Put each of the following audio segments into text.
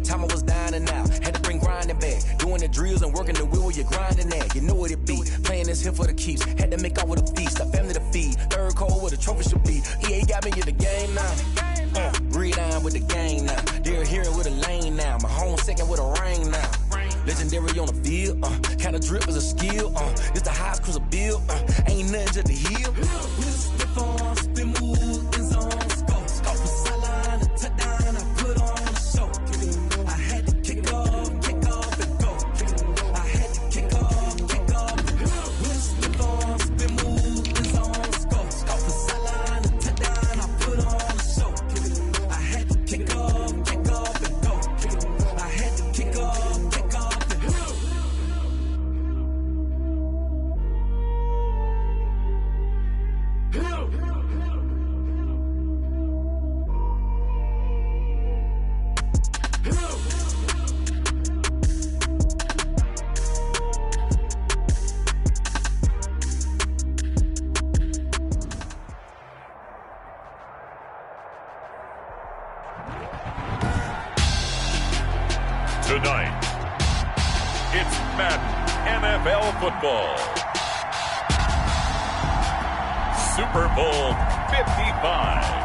Time I was down and out, had to bring grinding back. Doing the drills and working the wheel where you're grinding at. You know what it be, playing this here for the keeps. Had to make out with a feast, a family to feed. Third cold where the trophy should be. EA got me in the game now. Breathe on with the game now. They're here with a lane now. My home second with a ring now. Legendary on the field, kind of drip is a skill. It's the highest cruiser bill, ain't nothing to the hill. Spit on, spin move, in zone, scope. Scope for sideline, a touchdown, I put on the show. I had to kick off and go. I had to kick off and go. Spit on, spin move, in zone, scope. Scope for sideline, a touchdown, I put on the show. I had to kick off and go. I had to kick off. Tonight, it's Madden NFL football. Super Bowl 55.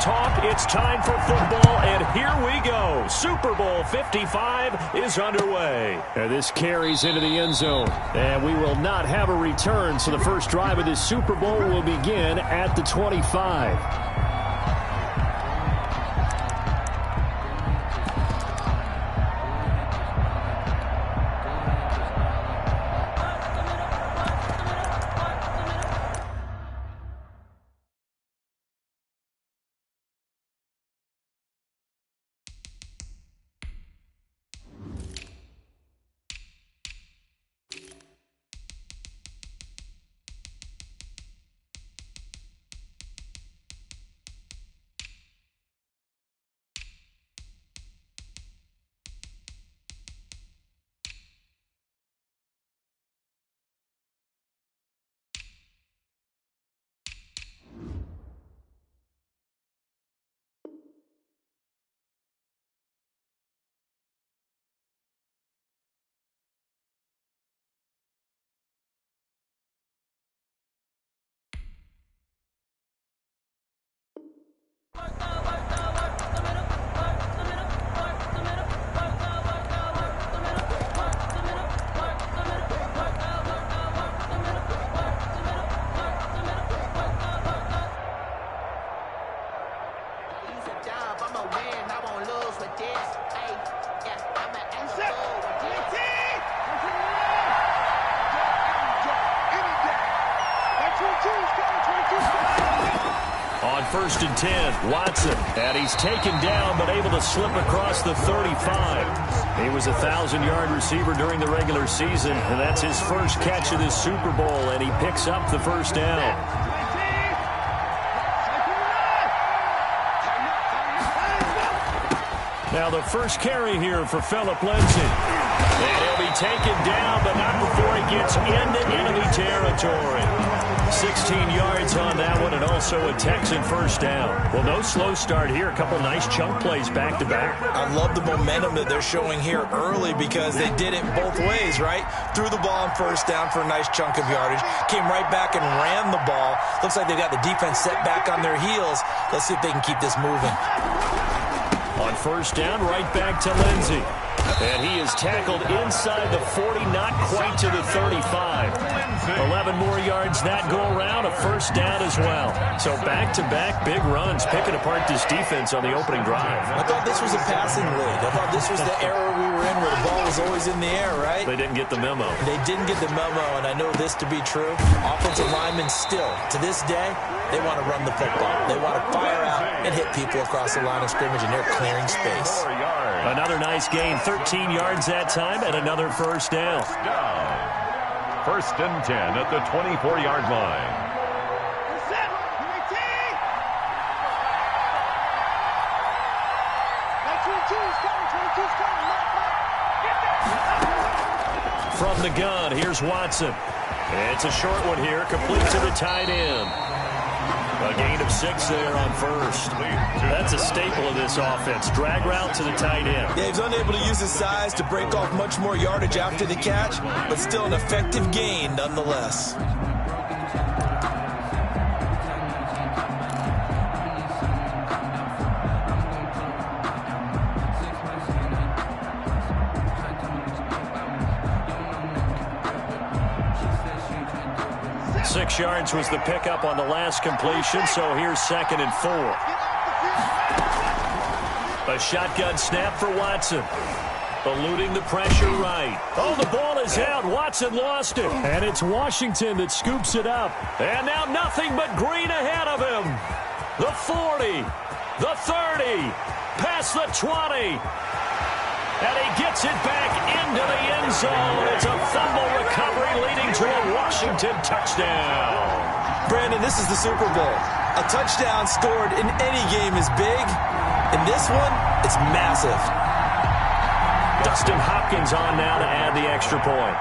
Talk, it's time for football, and here we go. Super Bowl 55 is underway. And this carries into the end zone, and we will not have a return, so the first drive of this Super Bowl will begin at the 25. On 1st and 10, Watson, and he's taken down but able to slip across the 35. He was a 1,000-yard receiver during the regular season, and that's his first catch of this Super Bowl, and he picks up the first down. Now the first carry here for Phillip Lindsay. And he'll be taken down, but not before he gets into enemy territory. 16 yards on that one, and also a Texan first down. Well, no slow start here. A couple nice chunk plays back-to-back. I love the momentum that they're showing here early because they did it both ways, right? Threw the ball on first down for a nice chunk of yardage. Came right back and ran the ball. Looks like they've got the defense set back on their heels. Let's see if they can keep this moving. On first down, right back to Lindsay. And he is tackled inside the 40, not quite to the 35. 11 more yards that go around, a first down as well. So back-to-back big runs, picking apart this defense on the opening drive. I thought this was a passing league. I thought this was the era we were in where the ball was always in the air, right? They didn't get the memo. They didn't get the memo, and I know this to be true. Offensive linemen still, to this day, they want to run the football. They want to fire out and hit people across the line of scrimmage, and they're clearing space. Another nice gain, 13 yards that time, and another first down. First and 10 at the 24-yard line. From the gun, here's Watson. It's a short one here, complete to the tight end. A gain of 6 there on first. That's a staple of this offense. Drag route to the tight end. Yeah, he's unable to use his size to break off much more yardage after the catch, but still an effective gain nonetheless. Yards was the pickup on the last completion, so here's 2nd and 4. A shotgun snap for Watson. Eluding the pressure right. Oh, the ball is out. Watson lost it. And it's Washington that scoops it up. And now nothing but green ahead of him. The 40, the 30, past the 20. And he gets it back into the end zone. It's a fumble recovery leading to a Washington touchdown. Brandon, this is the Super Bowl. A touchdown scored in any game is big. In this one, it's massive. Dustin Hopkins on now to add the extra point.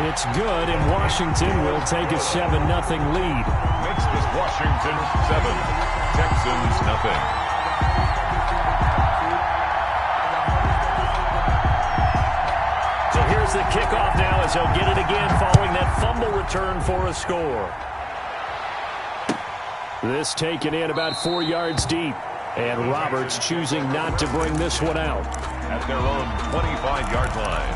It's good, and Washington will take a 7-0 lead. Makes this Washington 7. Texans nothing. So here's the kickoff now as he'll get it again following that fumble return for a score. This taken in about 4 yards deep. And Roberts choosing not to bring this one out. At their own 25-yard line.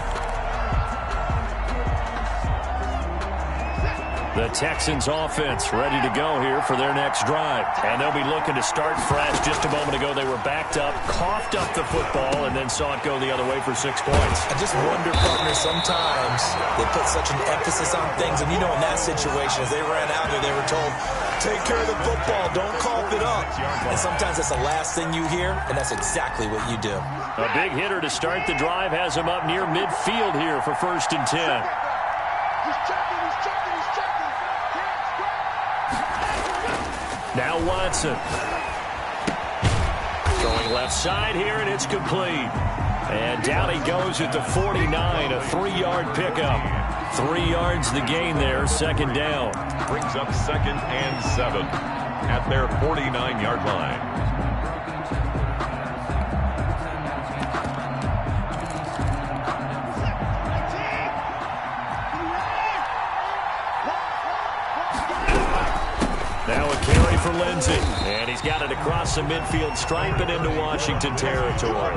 The Texans offense ready to go here for their next drive. And they'll be looking to start fresh. Just a moment ago, they were backed up, coughed up the football, and then saw it go the other way for 6 points. I just wonder, partner, sometimes they put such an emphasis on things. And, you know, in that situation, as they ran out there, they were told, take care of the football, don't cough it up. And sometimes that's the last thing you hear, and that's exactly what you do. A big hitter to start the drive has him up near midfield here for 1st and 10. Now Watson. Going left side here, and it's complete. And down he goes at the 49, a 3-yard pickup. 3 yards the gain there, 2nd down. Brings up 2nd and 7 at their 49-yard line. Now a carry for Lindsey. And he's got it across the midfield stripe and into Washington territory.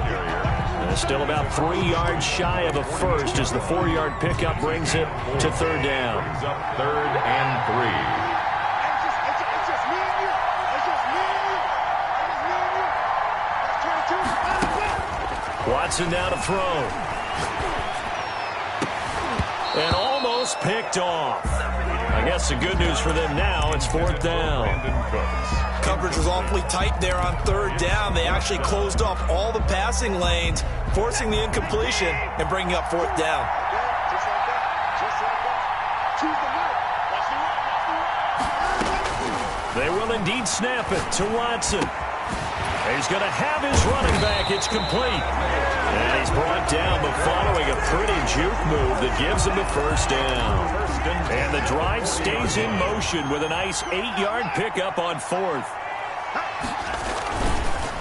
Still about 3 yards shy of a first as the 4-yard pickup brings it to 3rd down. Brings up 3rd and 3. Watson now to throw. And almost picked off. I guess the good news for them now, it's 4th down. Coverage was awfully tight there on 3rd down. They actually closed off all the passing lanes, forcing the incompletion and bringing up 4th down. They will indeed snap it to Watson. He's going to have his running back. It's complete. And he's brought down, but following a pretty juke move that gives him the 1st down. And the drive stays in motion with a nice 8-yard pickup on 4th.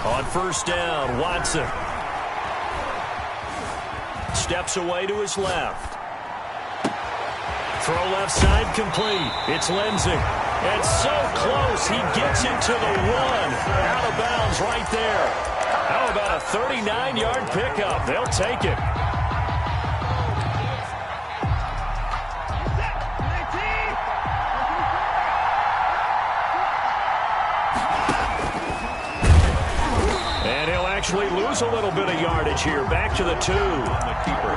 On 1st down, Watson steps away to his left. Throw left side complete. It's Lindsey. It's so close. He gets it to the 1. Out of bounds right there. How about a 39-yard pickup? They'll take it. And he'll actually lose a little bit of yardage here. Back to the 2.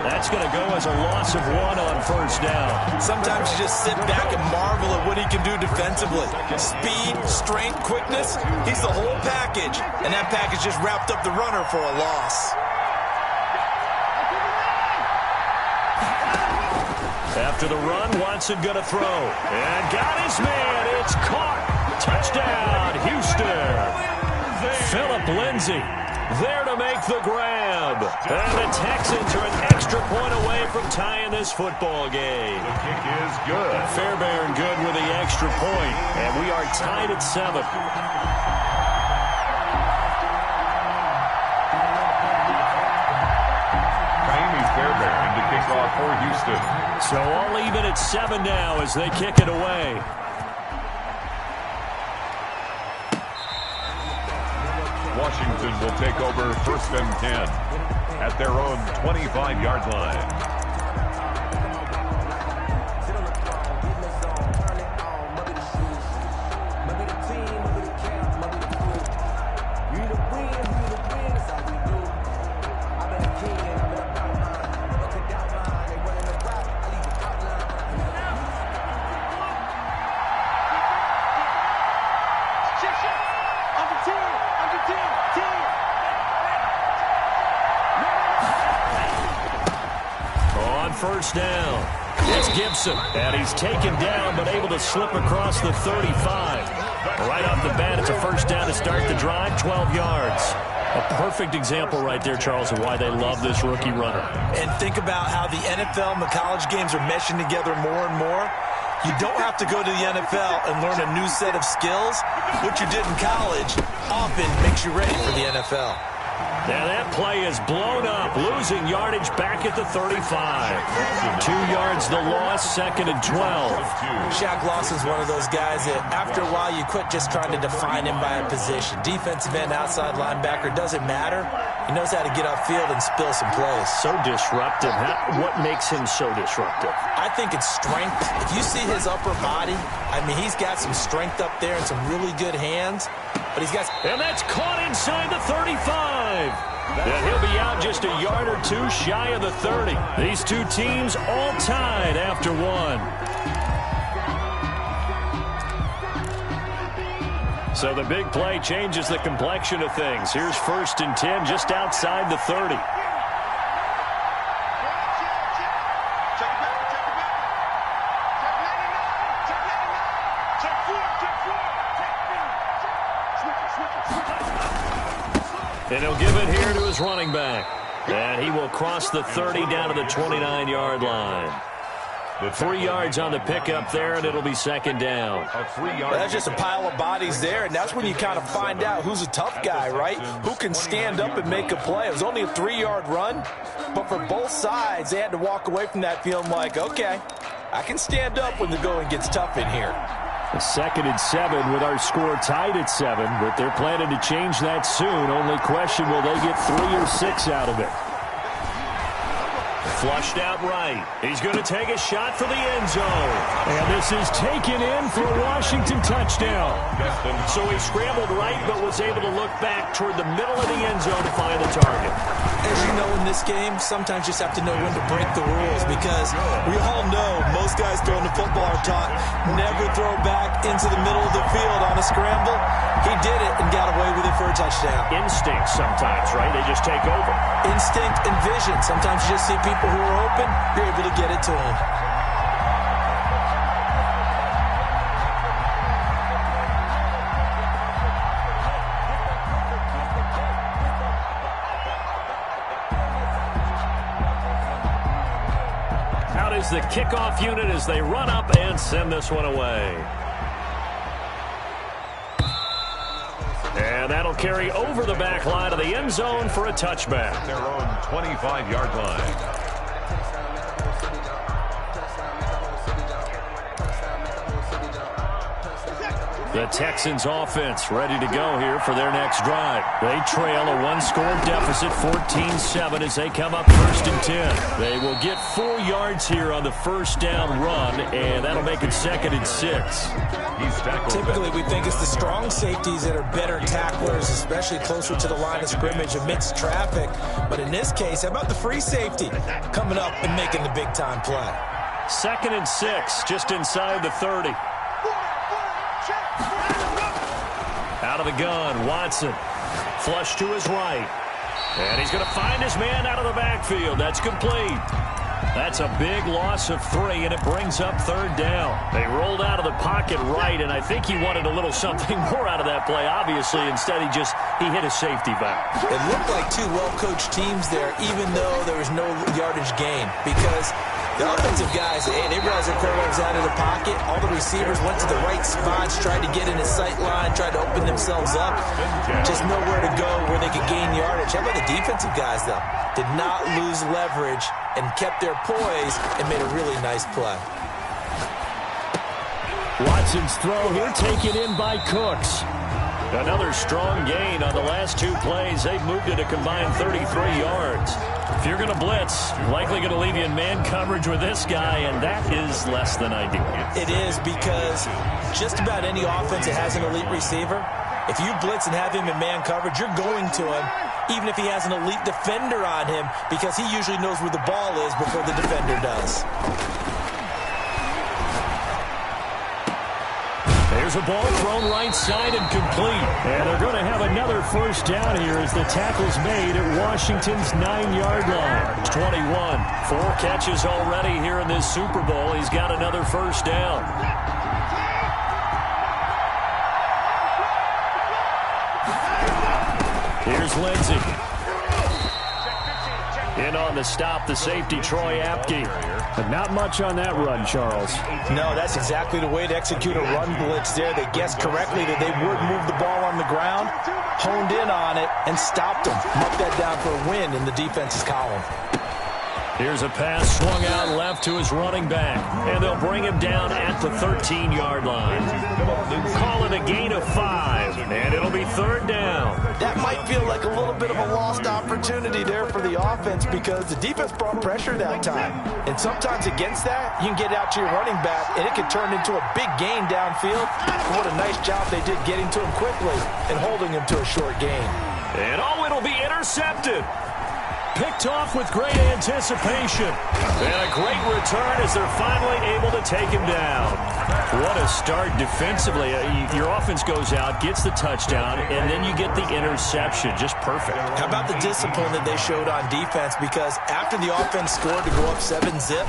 That's going to go as a loss of 1 on first down. Sometimes you just sit back and marvel at what he can do defensively. Speed, strength, quickness, he's the whole package. And that package just wrapped up the runner for a loss. After the run, Watson going to throw. And got his man. It's caught. Touchdown, Houston. Phillip Lindsay there to make the grab. And the Texans are an extra point away from tying this football game. The kick is good. Fairbairn good with the extra point. And we are tied at 7. Fairbairn to kick off for Houston. So all even at 7 now as they kick it away. Washington will take over 1st and 10 at their own 25-yard line. First down. It's Gibson. And he's taken down but able to slip across the 35. Right off the bat, it's a first down to start the drive, 12 yards. A perfect example right there, Charles, of why they love this rookie runner. And think about how the NFL and the college games are meshing together more and more. You don't have to go to the NFL and learn a new set of skills. What you did in college often makes you ready for the NFL. Now that play is blown up, losing yardage back at the 35. 2 yards the loss, 2nd and 12. Shaq Lawson's one of those guys that after a while you quit just trying to define him by a position. Defensive end, outside linebacker, doesn't matter. He knows how to get upfield and spill some plays. So disruptive. What makes him so disruptive? I think it's strength. If you see his upper body, I mean, he's got some strength up there and some really good hands. But he's got... And that's caught inside the 35. And he'll be out just a yard or 2 shy of the 30. These two teams all tied after 1. So the big play changes the complexion of things. Here's 1st and 10 just outside the 30. And he'll give it here to his running back. And he will cross the 30 down to the 29-yard line. 3 yards on the pickup there, and it'll be 2nd down. That's just a pile of bodies there, and that's when you kind of find out who's a tough guy, right? Who can stand up and make a play. It was only a 3-yard run, but for both sides, they had to walk away from that feeling like, okay, I can stand up when the going gets tough in here. 2nd and 7 with our score tied at 7, but they're planning to change that soon. Only question, will they get 3 or 6 out of it? Flushed out right. He's going to take a shot for the end zone. And this is taken in for a Washington touchdown. So he scrambled right, but was able to look back toward the middle of the end zone to find the target. As you know in this game, sometimes you just have to know when to break the rules, because we all know most guys throwing the football are taught never throw back into the middle of the field on a scramble. He did it and got away with it for a touchdown. Instinct sometimes, right? They just take over. Instinct and vision. Sometimes you just see people who are open, you're able to get it to them. Out is the kickoff unit as they run up and send this one away. And that'll carry over the back line of the end zone for a touchback. Their own 25-yard line. The Texans offense ready to go here for their next drive. They trail a one-score deficit, 14-7, as they come up 1st and 10. They will get 4 yards here on the first down run, and that'll make it 2nd and 6. Typically, we think it's the strong safeties that are better tacklers, especially closer to the line of scrimmage amidst traffic. But in this case, how about the free safety coming up and making the big-time play? 2nd and 6, just inside the 30. Out of the gun, Watson. Flush to his right. And he's going to find his man out of the backfield. That's complete. That's a big loss of 3, and it brings up 3rd down. They rolled out of the pocket right, and I think he wanted a little something more out of that play, obviously. Instead, he hit a safety back. It looked like 2 well-coached teams there, even though there was no yardage gain, because the offensive guys, they realized their quarterback was out of the pocket. All the receivers went to the right spots, tried to get in his sight line, tried to open themselves up. Just nowhere to go where they could gain yardage. How about the defensive guys, though? Did not lose leverage and kept their poise and made a really nice play. Watson's throw here taken in by Cooks. Another strong gain on the last 2 plays. They've moved it a combined 33 yards. If you're going to blitz, likely going to leave you in man coverage with this guy, and that is less than ideal. It is, because just about any offense that has an elite receiver, if you blitz and have him in man coverage, you're going to him, even if he has an elite defender on him, because he usually knows where the ball is before the defender does. There's a ball thrown right side and complete. And they're going to have another first down here as the tackle's made at Washington's 9-yard line. 21. 4 catches already here in this Super Bowl. He's got another first down. Here's Lindsey. In on the stop, the safety, Troy Apke. But not much on that run, Charles. No, that's exactly the way to execute a run blitz there. They guessed correctly that they would move the ball on the ground, honed in on it, and stopped them. Marked that down for a win in the defense's column. Here's a pass swung out left to his running back, and they'll bring him down at the 13-yard line. Call it a gain of 5, and it'll be 3rd down. That might feel like a little bit of a lost opportunity there for the offense, because the defense brought pressure that time. And sometimes against that, you can get out to your running back, and it can turn into a big gain downfield. What a nice job they did getting to him quickly and holding him to a short gain. And it'll be intercepted. Picked off with great anticipation. And a great return as they're finally able to take him down. What a start defensively. Your offense goes out, gets the touchdown, and then you get the interception. Just perfect. How about the discipline that they showed on defense? Because after the offense scored to go up 7-zip,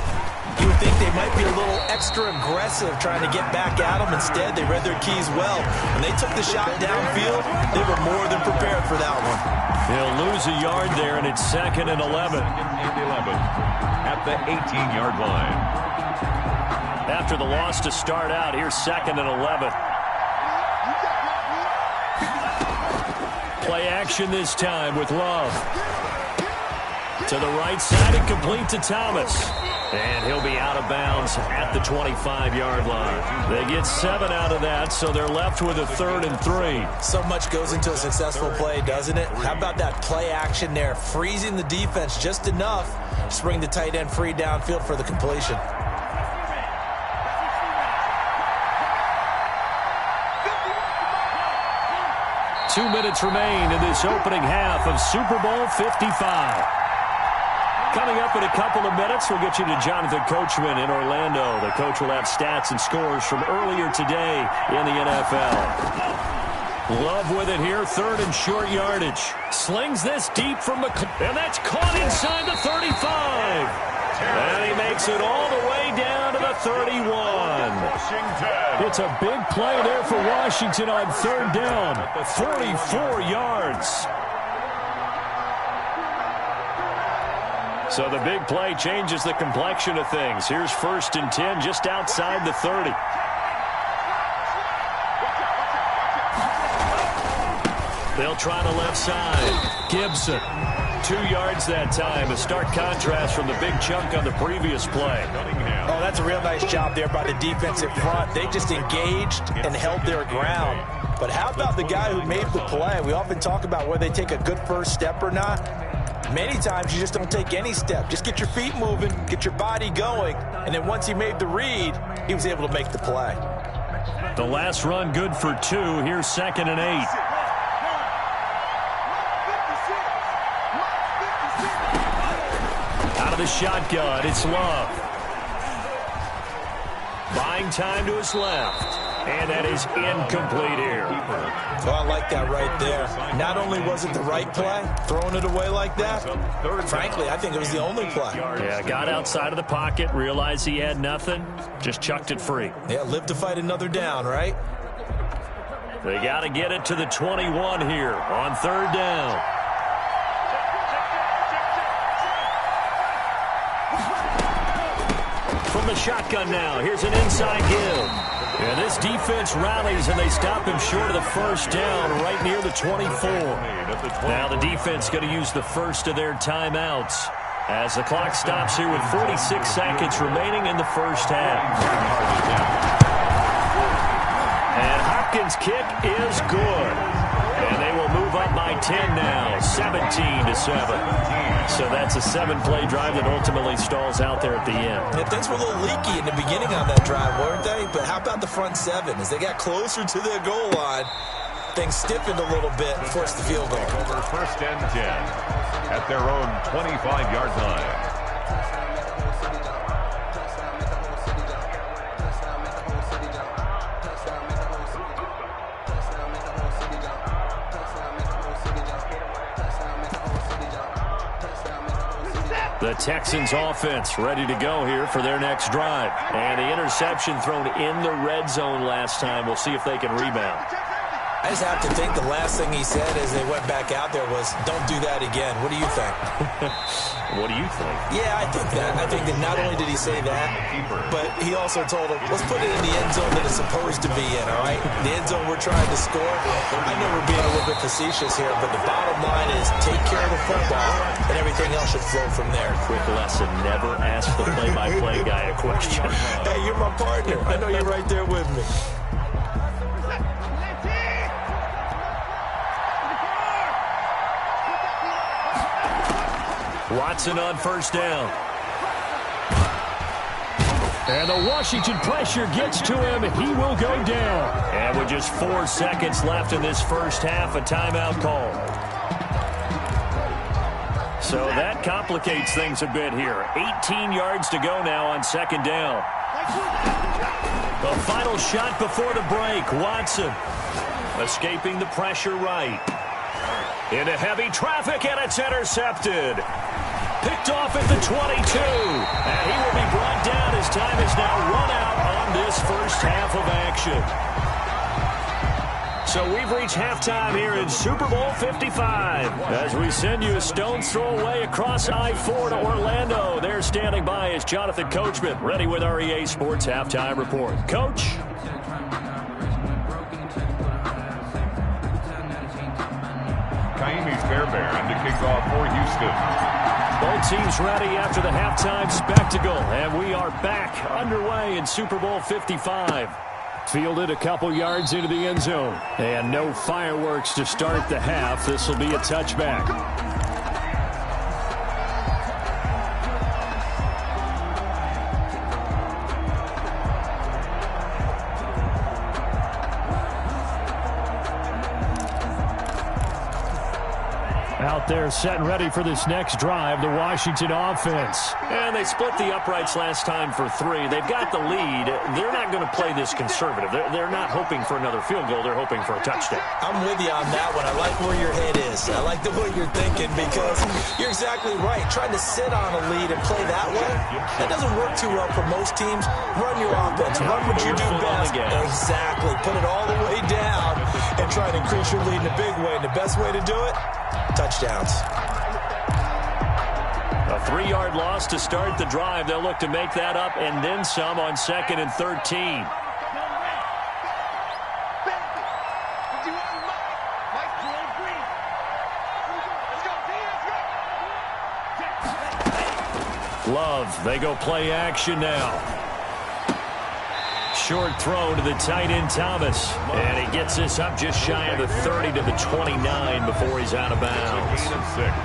you would think they might be a little extra aggressive trying to get back at them. Instead, they read their keys well. When they took the shot downfield, they were more than prepared for that one. They'll lose a yard there, and it's 2nd and 11. At the 18-yard line. After the loss to start out, here's 2nd and 11. Play action this time with Love. To the right side and complete to Thomas. And he'll be out of bounds at the 25-yard line. They get 7 out of that, so they're left with a 3rd and 3. So much goes into a successful play, doesn't it? How about that play action there, freezing the defense just enough to bring the tight end free downfield for the completion. Two minutes remain in this opening half of Super Bowl 55. Coming up in a couple of minutes, we'll get you to Jonathan Coachman in Orlando. The coach will have stats and scores from earlier today in the NFL. Love with it here, 3rd and short yardage. Slings this deep from the... And that's caught inside the 35. And he makes it all the way down to the 31. It's a big play there for Washington on 3rd down. 44 yards. So the big play changes the complexion of things. Here's 1st and 10 just outside the 30. They'll try the left side. Gibson 2 yards that time. A stark contrast from the big chunk on the previous play. Oh, that's a real nice job there by the defensive front. They just engaged and held their ground. But how about the guy who made the play? We often talk about whether they take a good first step or not. Many times you just don't take any step. Just get your feet moving, get your body going, and then once he made the read, he was able to make the play. The last run good for 2. Here's 2nd and 8. Out of the shotgun, it's Love. Buying time to his left. And that is incomplete here. Oh, I like that right there. Not only was it the right play, throwing it away like that, frankly, I think it was the only play. Yeah, got outside of the pocket, realized he had nothing, just chucked it free. Yeah, live to fight another down, right? They got to get it to the 21 here on 3rd down. From the shotgun now, here's an inside give. And this defense rallies, and they stop him short of the first down right near the 24. Now the defense going to use the first of their timeouts as the clock stops here with 46 seconds remaining in the first half. And Hopkins' kick is good. And they will move up by 10 now, 17-7. So that's a 7-play drive that ultimately stalls out there at the end. Yeah, things were a little leaky in the beginning on that drive, weren't they? But how about the front 7? As they got closer to their goal line, things stiffened a little bit and forced the field goal. Over 1st and 10 at their own 25-yard line. The Texans offense ready to go here for their next drive. And the interception thrown in the red zone last time. We'll see if they can rebound. I just have to think the last thing he said as they went back out there was, don't do that again. What do you think? What do you think? Yeah, I think that. I think that not only did he say that, but he also told him, let's put it in the end zone that it's supposed to be in, all right? The end zone we're trying to score. I know we're being a little bit facetious here, but the bottom line is take care of the football, and everything else should flow from there. Quick lesson, never ask the play-by-play guy a question. Hey, you're my partner. I know you're right there with me. Watson on first down. And the Washington pressure gets to him. He will go down. And with just 4 seconds left in this first half, a timeout call. So that complicates things a bit here. 18 yards to go now on 2nd down. The final shot before the break. Watson escaping the pressure right. Into heavy traffic, and it's intercepted. Picked off at the 22. And he will be brought down. His time is now run out on this first half of action. So we've reached halftime here in Super Bowl 55. As we send you a stone's throw away across I-4 to Orlando. There standing by is Jonathan Coachman, ready with our EA Sports Halftime Report. Coach? Kaimi's Fairbairn to kick off for Houston. Both teams ready after the halftime spectacle, and we are back underway in Super Bowl 55. Fielded a couple yards into the end zone, and no fireworks to start the half. This will be a touchback. Out there set and ready for this next drive, the Washington offense. And they split the uprights last time for 3. They've got the lead. They're not going to play this conservative. They're not hoping for another field goal. They're hoping for a touchdown. I'm with you on that one. I like where your head is. I like the way you're thinking because you're exactly right. Trying to sit on a lead and play that way, that doesn't work too well for most teams. Run your offense. Run what you do best. Exactly. Put it all the way down and try to increase your lead in a big way. And the best way to do it, touchdowns. A 3-yard loss to start the drive. They'll look to make that up and then some on 2nd and 13. Love, they go play action now. Short throw to the tight end, Thomas. And he gets this up just shy of the 30 to the 29 before he's out of bounds.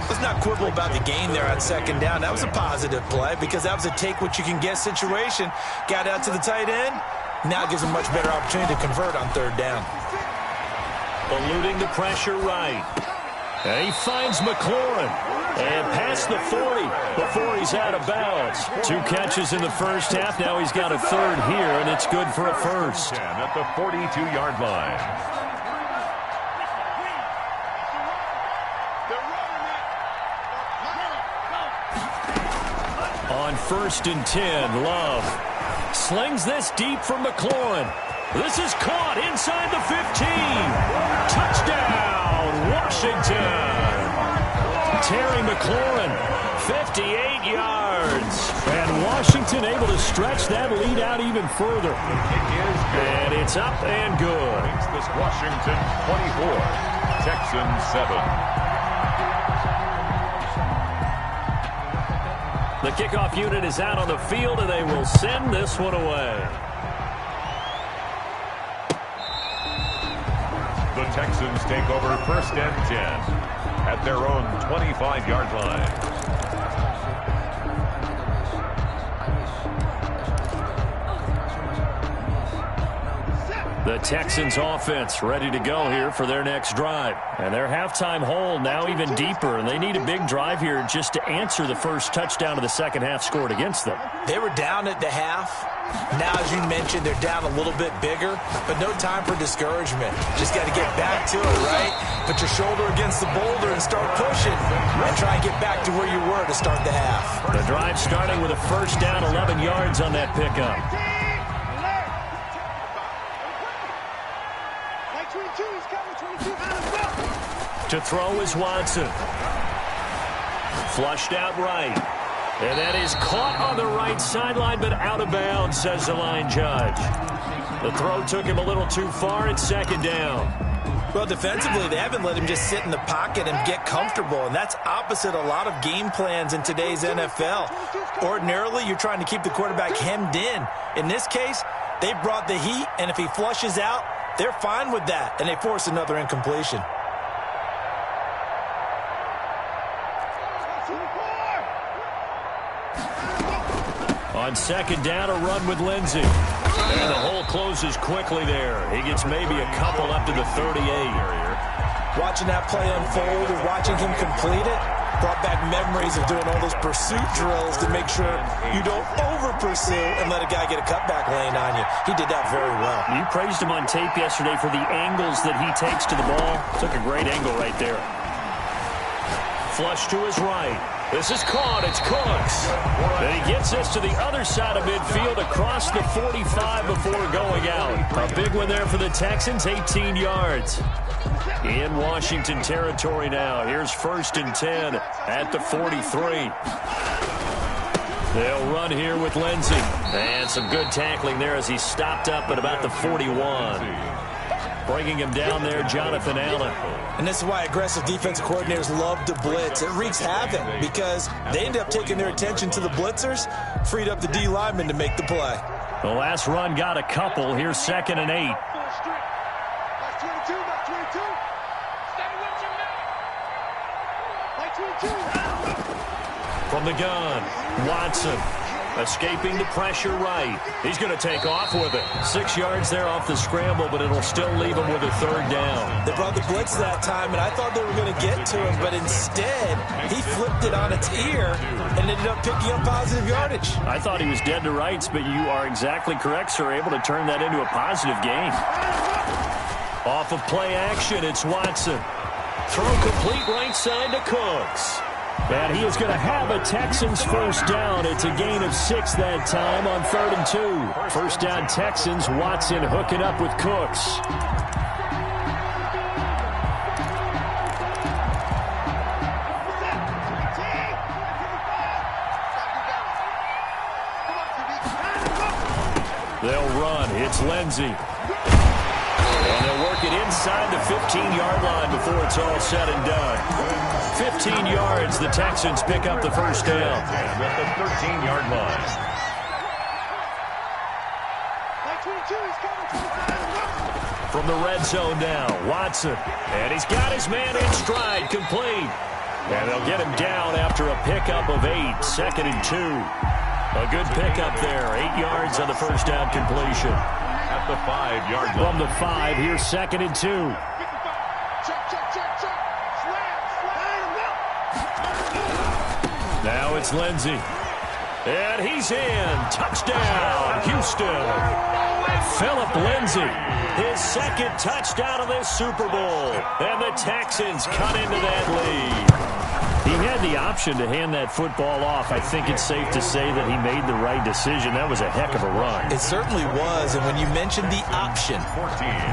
Let's not quibble about the gain there on second down. That was a positive play because that was a take-what-you-can-get situation. Got out to the tight end. Now gives him a much better opportunity to convert on third down. Eluding the pressure right. And he finds McLaurin. And past the 40 before he's out of bounds. 2 catches in the first half. Now he's got a third here, and it's good for a first. At the 42-yard line. On 1st and 10, Love slings this deep from McLaurin. This is caught inside the 15. Touchdown, Washington. Terry McLaurin, 58 yards. And Washington able to stretch that lead out even further. And it's up and good. Makes this Washington 24, Texans 7. The kickoff unit is out on the field, and they will send this one away. The Texans take over 1st and 10 at their own 25-yard line. The Texans offense ready to go here for their next drive. And their halftime hole now even deeper, and they need a big drive here just to answer the first touchdown of the second half scored against them. They were down at the half. Now, as you mentioned, they're down a little bit bigger, but no time for discouragement. Just got to get back to it, right? Put your shoulder against the boulder and start pushing, and try and get back to where you were to start the half. The drive starting with a first down, 11 yards on that pickup. To throw is Watson. Flushed out right. And that is caught on the right sideline, but out of bounds, says the line judge. The throw took him a little too far. It's second down. Well, defensively, they haven't let him just sit in the pocket and get comfortable, and that's opposite a lot of game plans in today's NFL. Ordinarily, you're trying to keep the quarterback hemmed in. In this case, they brought the heat, and if he flushes out, they're fine with that, and they force another incompletion. On second down, a run with Lindsey. And the hole closes quickly there. He gets maybe a couple up to the 38. Watching that play unfold and watching him complete it brought back memories of doing all those pursuit drills to make sure you don't over-pursue and let a guy get a cutback lane on you. He did that very well. You praised him on tape yesterday for the angles that he takes to the ball. Took a great angle right there. Flush to his right. This is caught. It's Cooks. And he gets this to the other side of midfield across the 45 before going out. A big one there for the Texans, 18 yards. In Washington territory now. Here's 1st and 10 at the 43. They'll run here with Lindsey. And some good tackling there as he stopped up at about the 41. Bringing him down there, Jonathan Allen. And this is why aggressive defensive coordinators love to blitz. It wreaks havoc because they end up taking their attention to the blitzers, freed up the D lineman to make the play. The last run got a couple. Here's 2nd and 8. From the gun, Watson escaping the pressure right. He's going to take off with it. 6 yards there off the scramble, but it'll still leave him with a third down. They brought the blitz that time, and I thought they were going to get to him, but instead, he flipped it on its ear and ended up picking up positive yardage. I thought he was dead to rights, but you are exactly correct, sir. Able to turn that into a positive gain. Off of play action, it's Watson. Throw complete right side to Cooks. And he is going to have a Texans first down. It's a gain of 6 that time on 3rd and 2. First down Texans, Watson hooking up with Cooks. They'll run. It's Lindsey. And they'll work it inside the 15-yard line before it's all said and done. 15 yards. The Texans pick up the first down. And at the 13-yard line. From the red zone now, Watson. And he's got his man in stride, complete. And they'll get him down after a pickup of 8, 2nd and 2. A good pickup there, 8 yards on the first down completion. At the 5-yard line. From the 5, here's 2nd and 2. Now it's Lindsey. And he's in. Touchdown, Houston. Phillip Lindsay, his second touchdown of this Super Bowl. And the Texans cut into that lead. He had the option to hand that football off. I think it's safe to say that he made the right decision. That was a heck of a run. It certainly was. And when you mentioned the option,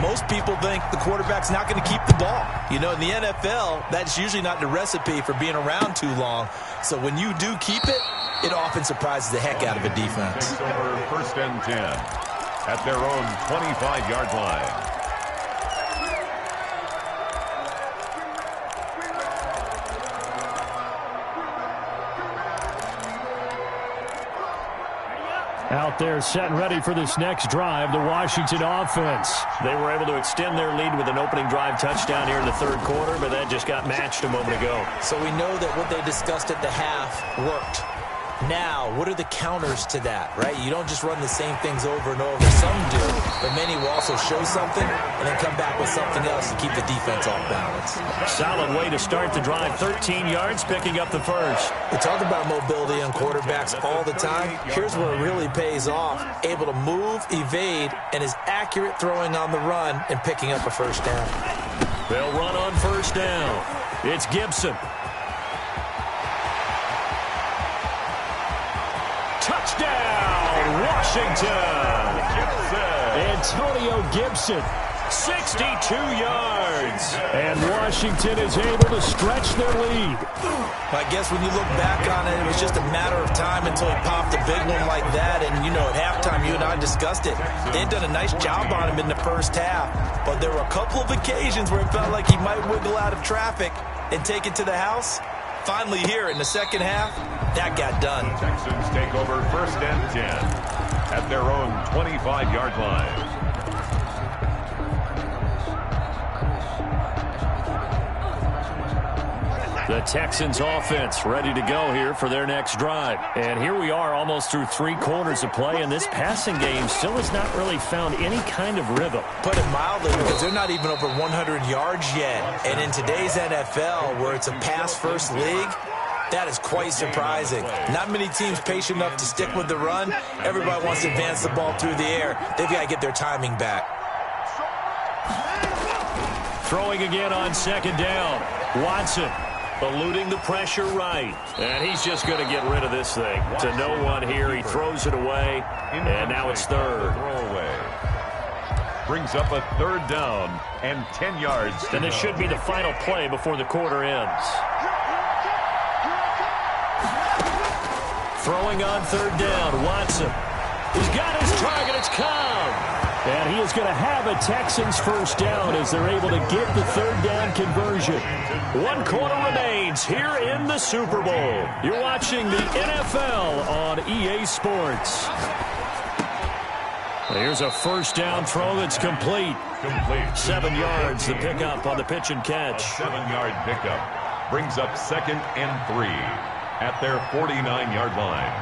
most people think the quarterback's not going to keep the ball. You know, in the NFL, that's usually not the recipe for being around too long. So when you do keep it, it often surprises the heck out of a defense. Takes over 1st and 10 at their own 25-yard line. Out there set and ready for this next drive, the Washington offense. They were able to extend their lead with an opening drive touchdown here in the 3rd quarter, but that just got matched a moment ago. So we know that what they discussed at the half worked. Now, what are the counters to that, right? You don't just run the same things over and over. Some do, but many will also show something and then come back with something else to keep the defense off balance. Solid way to start the drive. 13 yards, picking up the first. We talk about mobility on quarterbacks all the time. Here's where it really pays off. Able to move, evade, and is accurate throwing on the run and picking up a first down. They'll run on first down. It's Gibson. Touchdown, Washington! Antonio Gibson, 62 yards. And Washington is able to stretch their lead. I guess when you look back on it, it was just a matter of time until he popped a big one like that. And, you know, at halftime, you and I discussed it. They'd done a nice job on him in the first half. But there were a couple of occasions where it felt like he might wiggle out of traffic and take it to the house. Finally here in the second half, that got done. Texans take over 1st and 10 at their own 25-yard line. The Texans offense ready to go here for their next drive. And here we are almost through 3 quarters of play, and this passing game still has not really found any kind of rhythm. Put it mildly, because they're not even over 100 yards yet. And in today's NFL, where it's a pass-first league, that is quite surprising. Not many teams patient enough to stick with the run. Everybody wants to advance the ball through the air. They've got to get their timing back. Throwing again on 2nd down. Watson eluding the pressure right. And he's just going to get rid of this thing. To no one here. He throws it away. And now it's 3rd. Brings up a 3rd down and 10 yards. And this should be the final play before the quarter ends. Throwing on 3rd down, Watson. He's got his target, it's Cobb. And he is going to have a Texans first down as they're able to get the 3rd down conversion. 1 quarter remains here in the Super Bowl. You're watching the NFL on EA Sports. Here's a first down throw that's complete. 7 yards, the pickup on the pitch and catch. 7-yard pickup brings up 2nd and 3. At their 49-yard line.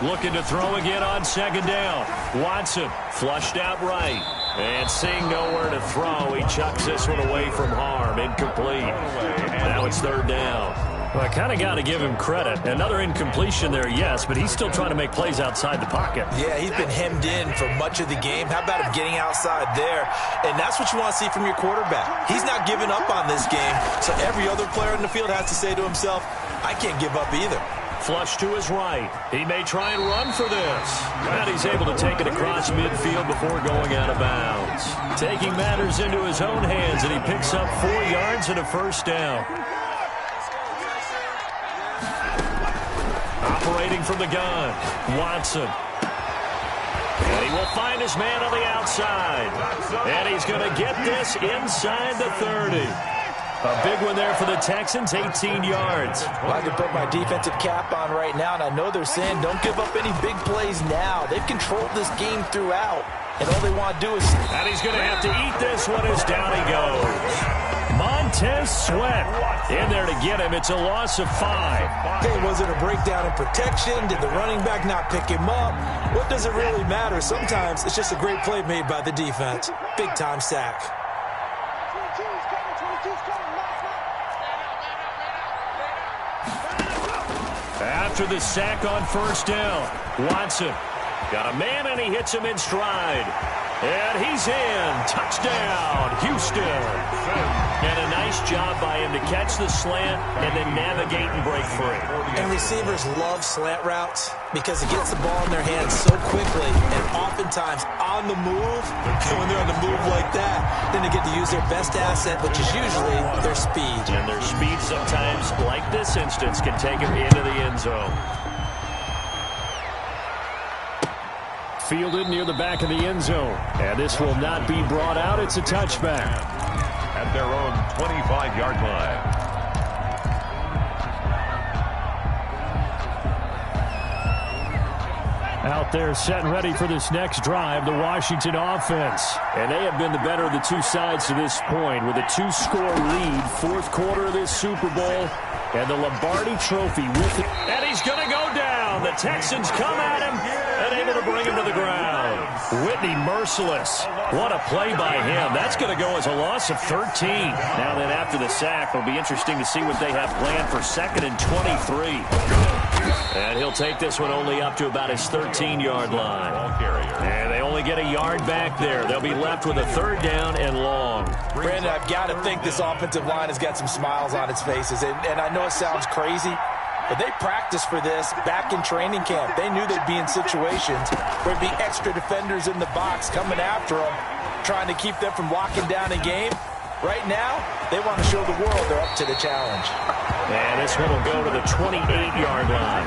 Looking to throw again on 2nd down. Watson flushed out right. And seeing nowhere to throw, he chucks this one away from harm. Incomplete. Now it's 3rd down. Well, I kind of got to give him credit. Another incompletion there, yes, but he's still trying to make plays outside the pocket. Yeah, he's been hemmed in for much of the game. How about him getting outside there? And that's what you want to see from your quarterback. He's not giving up on this game, so every other player in the field has to say to himself, I can't give up either. Flush to his right. He may try and run for this. And he's able to take it across midfield before going out of bounds. Taking matters into his own hands, and he picks up 4 yards and a first down. Operating from the gun, Watson. And he will find his man on the outside. And he's going to get this inside the 30. A big one there for the Texans, 18 yards. Well, I can put my defensive cap on right now, and I know they're saying don't give up any big plays now. They've controlled this game throughout, and all they want to do is... And he's going to have to eat this one as down he goes. Montez Sweat in there to get him. It's a loss of 5. Hey, was it a breakdown in protection? Did the running back not pick him up? What does it really matter? Sometimes it's just a great play made by the defense. Big-time sack. After the sack on first down, Watson got a man, and he hits him in stride. And he's in. Touchdown, Houston. And a nice job by him to catch the slant and then navigate and break free. And receivers love slant routes because it gets the ball in their hands so quickly and oftentimes on the move. And when they're on the move like that, then they get to use their best asset, which is usually their speed. And their speed sometimes, like this instance, can take them into the end zone. Fielded near the back of the end zone. And this will not be brought out. It's a touchback. At their own 25-yard line. Out there set and ready for this next drive, the Washington offense. And they have been the better of the two sides to this point with a 2-score lead, fourth quarter of this Super Bowl. And the Lombardi Trophy with it. And he's going to go down. The Texans come at him and able to bring him to the ground. Whitney merciless. What a play by him. That's going to go as a loss of 13. Now then after the sack, it'll be interesting to see what they have planned for 2nd and 23. And he'll take this one only up to about his 13-yard line. And they only get a yard back there. They'll be left with a 3rd down and long. Brandon, I've got to think this offensive line has got some smiles on its faces. And I know it sounds crazy, but they practiced for this back in training camp. They knew they'd be in situations where there'd be extra defenders in the box coming after them, trying to keep them from locking down a game. Right now, they want to show the world they're up to the challenge. And this one will go to the 28-yard line.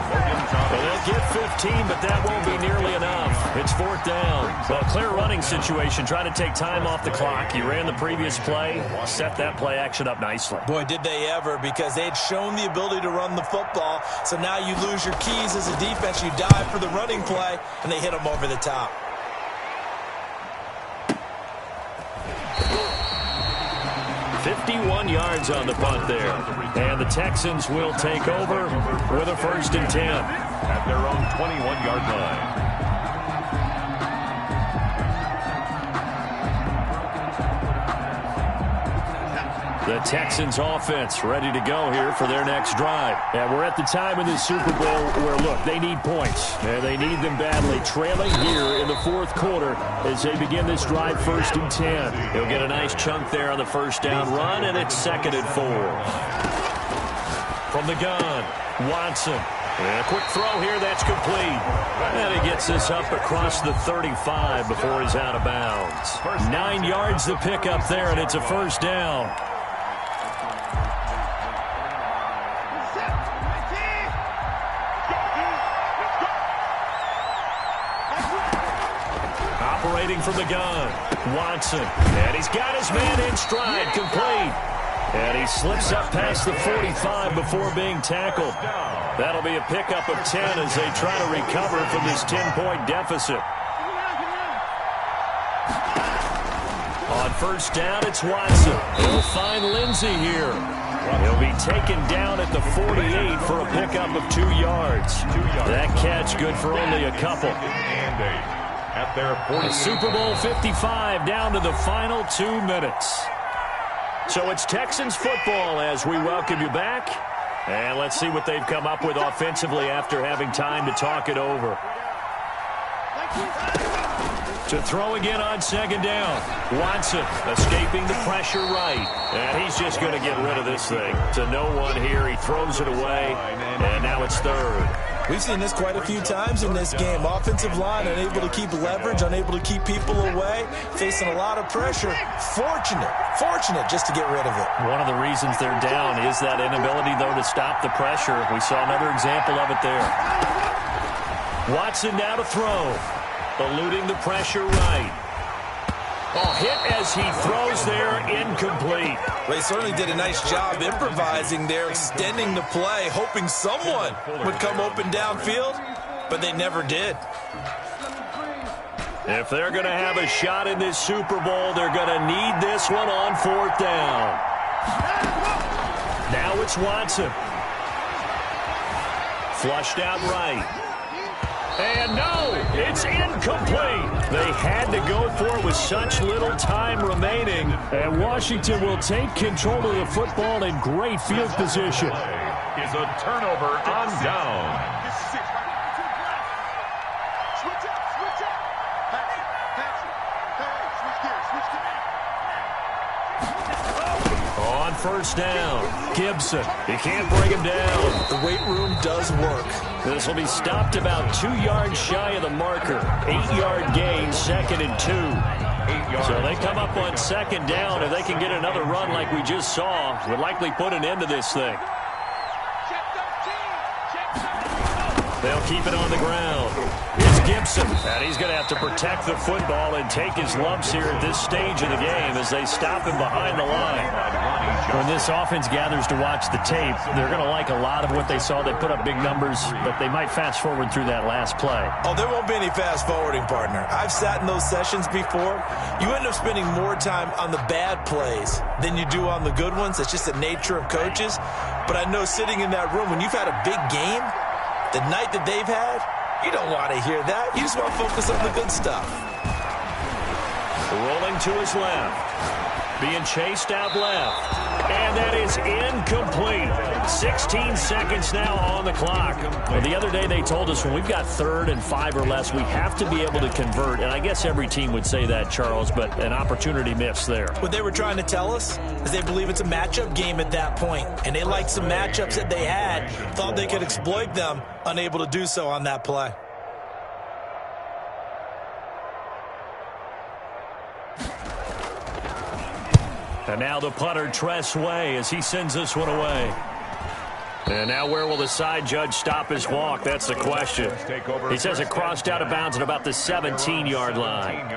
And they'll get 15, but that won't be nearly enough. It's 4th down. Well, clear running situation, trying to take time off the clock. You ran the previous play, set that play action up nicely. Boy, did they ever, because they had shown the ability to run the football. So now you lose your keys as a defense. You dive for the running play, and they hit them over the top. $51 yards on the punt there. And the Texans will take over with a 1st and 10. At their own 21-yard line. The Texans offense ready to go here for their next drive. And we're at the time in the Super Bowl where, look, they need points. And they need them badly. Trailing here in the 4th quarter as they begin this drive 1st and 10. He'll get a nice chunk there on the 1st down run, and it's 2nd and 4. From the gun, Watson. And a quick throw here, that's complete. And he gets this up across the 35 before he's out of bounds. 9 yards to pick up there, and it's a 1st down. Operating from the gun, Watson. And he's got his man in stride, complete. And he slips up past the 45 before being tackled. That'll be a pickup of 10 as they try to recover from this 10-point deficit. On 1st down, it's Watson. He'll find Lindsey here. He'll be taken down at the 48 for a pickup of 2 yards. That catch good for only a couple. At their 40. Super Bowl 55 down to the final 2 minutes. So it's Texans football as we welcome you back. And let's see what they've come up with offensively after having time to talk it over. To throw again on 2nd down. Watson escaping the pressure right. And he's just going to get rid of this thing. To no one here. He throws it away. And now it's 3rd. We've seen this quite a few times in this game. Offensive line unable to keep leverage, unable to keep people away, facing a lot of pressure. Fortunate just to get rid of it. One of the reasons they're down is that inability, though, to stop the pressure. We saw another example of it there. Watson now to throw. Eluding the pressure right. Oh, hit as he throws there, incomplete. Well, he certainly did a nice job improvising there, extending the play, hoping someone would come open downfield, but they never did. If they're going to have a shot in this Super Bowl, they're going to need this one on 4th down. Now it's Watson. Flushed out right. And no, it's incomplete. They had to go for it with such little time remaining. And Washington will take control of the football in great field position. Is a turnover on down. On 1st down, Gibson. You can't bring him down. The weight room does work. This will be stopped about 2 yards shy of the marker. 8-yard gain, 2nd and 2. So they come up on 2nd down. If they can get another run like we just saw, would likely put an end to this thing. They'll keep it on the ground. It's Gibson, and he's going to have to protect the football and take his lumps here at this stage of the game as they stop him behind the line. When this offense gathers to watch the tape, they're going to like a lot of what they saw. They put up big numbers, but they might fast forward through that last play. Oh, there won't be any fast forwarding, partner. I've sat in those sessions before. You end up spending more time on the bad plays than you do on the good ones. It's just the nature of coaches. But I know sitting in that room, when you've had a big game, the night that they've had, you don't want to hear that. You just want to focus on the good stuff. Rolling to his left. Being chased out left. And that is incomplete. 16 seconds now on the clock. Well, the other day they told us when we've got 3rd and 5 or less, we have to be able to convert. And I guess every team would say that, Charles, but an opportunity missed there. What they were trying to tell us is they believe it's a matchup game at that point. And they liked some matchups that they had, thought they could exploit them, unable to do so on that play. And now the punter, Tress Way, as he sends this one away. And now where will the side judge stop his walk? That's the question. He says it crossed out of bounds at about the 17-yard line.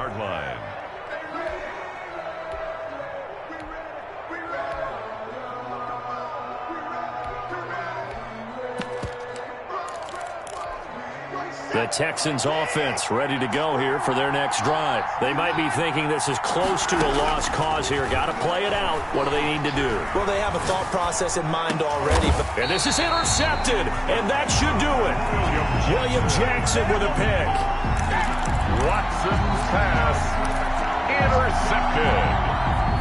The Texans offense ready to go here for their next drive. They might be thinking this is close to a lost cause here. Got to play it out. What do they need to do? Well, they have a thought process in mind already. And this is intercepted, and that should do it. William Jackson with a pick. Watson's pass intercepted.